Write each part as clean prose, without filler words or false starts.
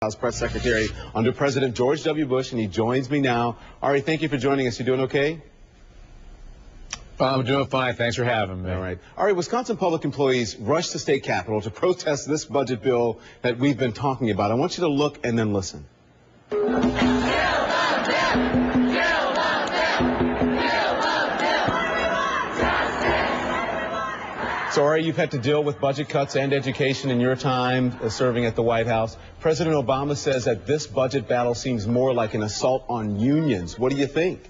House Press Secretary under President George W. Bush, and he joins me now. Ari, thank you for joining us. You doing okay? I'm doing fine. Thanks for having me. All right. Ari, Wisconsin public employees rushed the state capitol to protest this budget bill that we've been talking about. I want you to look and then listen. So, Ari, you've had to deal with budget cuts and education in your time serving at the White House. President Obama says that this budget battle seems more like an assault on unions. What do you think?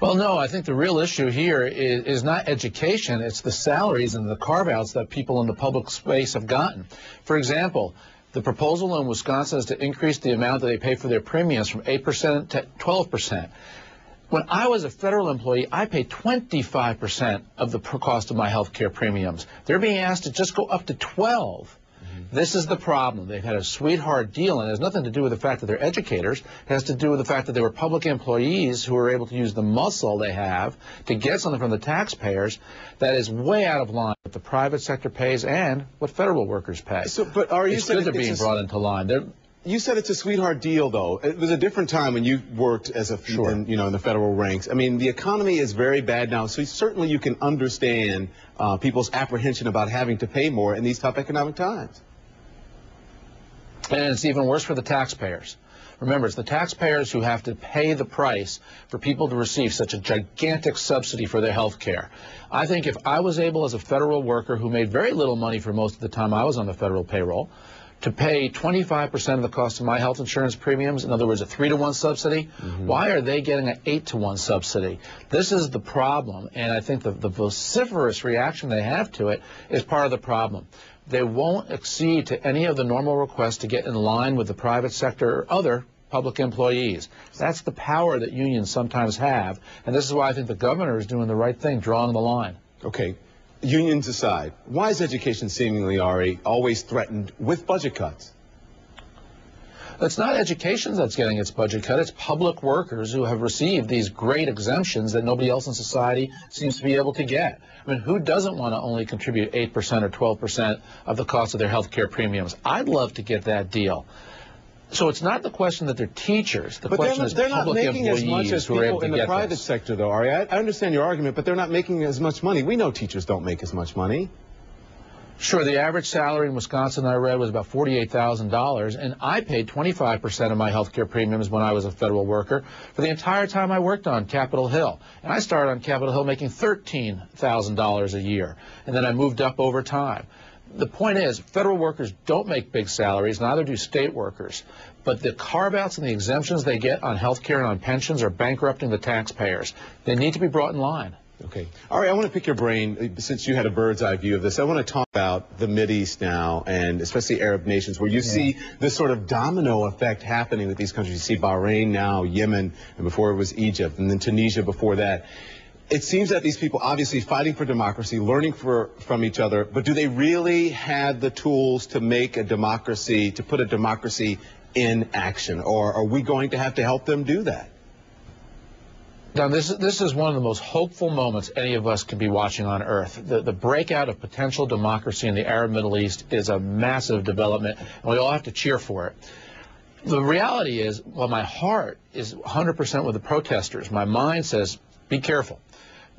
Well, no, I think the real issue here is not education. It's the salaries and the carve-outs that people in the public space have gotten. For example, the proposal in Wisconsin is to increase the amount that they pay for their premiums from 8% to 12%. When I was a federal employee, I paid 25% of the cost of my health care premiums. They're being asked to just go up to 12%. This is the problem. They've had a sweetheart deal, and it has nothing to do with the fact that they're educators. It has to do with the fact that they were public employees who were able to use the muscle they have to get something from the taxpayers that is way out of line with what the private sector pays and what federal workers pay. But are you it's good they're being brought into line. You said it's a sweetheart deal, though. It was a different time when you worked as a in the federal ranks. I mean, the economy is very bad now, so certainly you can understand people's apprehension about having to pay more in these tough economic times. And it's even worse for the taxpayers. Remember, it's the taxpayers who have to pay the price for people to receive such a gigantic subsidy for their health care. I think if I was able, as a federal worker who made very little money for most of the time I was on the federal payroll, to pay 25% of the cost of my health insurance premiums, in other words, a 3-to-1 subsidy, why are they getting an 8-to-1 subsidy? This is the problem, and I think the vociferous reaction they have to it is part of the problem. They won't accede to any of the normal requests to get in line with the private sector or other public employees. That's the power that unions sometimes have, and this is why I think the governor is doing the right thing, drawing the line. Okay. Unions aside, why is education seemingly, Ari, always threatened with budget cuts? It's not education that's getting its budget cut. It's public workers who have received these great exemptions that nobody else in society seems to be able to get. I mean, who doesn't want to only contribute 8% or 12% of the cost of their health care premiums? I'd love to get that deal. So it's not the question that they're teachers. The question is they're not making as much as people in the private sector, though, Ari. I understand your argument, but they're not making as much money. We know teachers don't make as much money. Sure, the average salary in Wisconsin, I read, was about $48,000, and I paid 25% of my health care premiums when I was a federal worker for the entire time I worked on Capitol Hill. And I started on Capitol Hill making $13,000 a year, and then I moved up over time. The point is, federal workers don't make big salaries, neither do state workers. But the carve-outs and the exemptions they get on health care and on pensions are bankrupting the taxpayers. They need to be brought in line. Okay. Ari, I want to pick your brain, since you had a bird's eye view of this. I want to talk about the Mideast now, and especially Arab nations, where you see this sort of domino effect happening with these countries. You see Bahrain now, Yemen, and before it was Egypt, and then Tunisia before that. It seems that these people obviously fighting for democracy, learning from each other, but do they really have the tools to make a democracy, to put a democracy in action? Or are we going to have to help them do that? Now, this is one of the most hopeful moments any of us could be watching on Earth. The breakout of potential democracy in the Arab Middle East is a massive development, and we all have to cheer for it. The reality is, while my heart is 100% with the protesters, my mind says, be careful.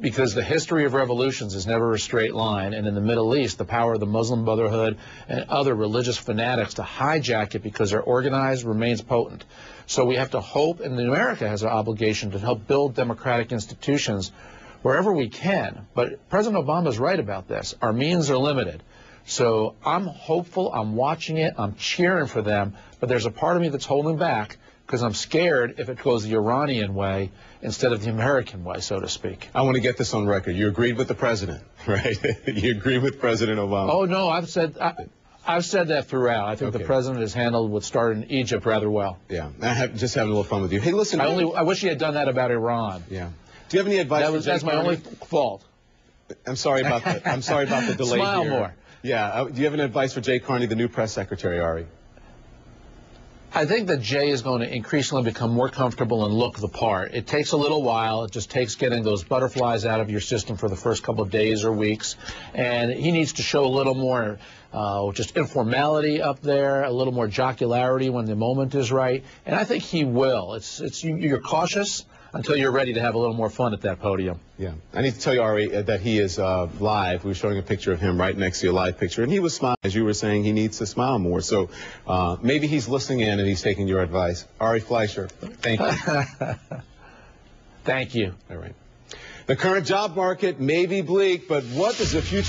Because the history of revolutions is never a straight line, and in the Middle East, the power of the Muslim Brotherhood and other religious fanatics to hijack it because they're organized remains potent. So we have to hope, and America has an obligation to help build democratic institutions wherever we can. But President Obama is right about this. Our means are limited. So I'm hopeful, I'm watching it, I'm cheering for them, but there's a part of me that's holding back, because I'm scared if it goes the Iranian way instead of the American way, so to speak. I want to get this on record. You agreed with the president, right? You agree with President Obama. Oh, no, I've said that throughout. I think the president has handled what started in Egypt rather well. Yeah, just having a little fun with you. Hey, listen. I wish he had done that about Iran. Yeah. Do you have any advice? That's my only fault. I'm sorry about the delay. Smile here. more. Yeah. Do you have any advice for Jay Carney, the new press secretary, Ari? I think that Jay is going to increasingly become more comfortable and look the part. It takes a little while. It just takes getting those butterflies out of your system for the first couple of days or weeks. And he needs to show a little more just informality up there, a little more jocularity when the moment is right. And I think he will. You're cautious until you're ready to have a little more fun at that podium. Yeah. I need to tell you, Ari, that he is live. We were showing a picture of him right next to your live picture, and he was smiling. As you were saying, he needs to smile more. So maybe he's listening in and he's taking your advice. Ari Fleischer, thank you. Thank you. All right. The current job market may be bleak, but what does the future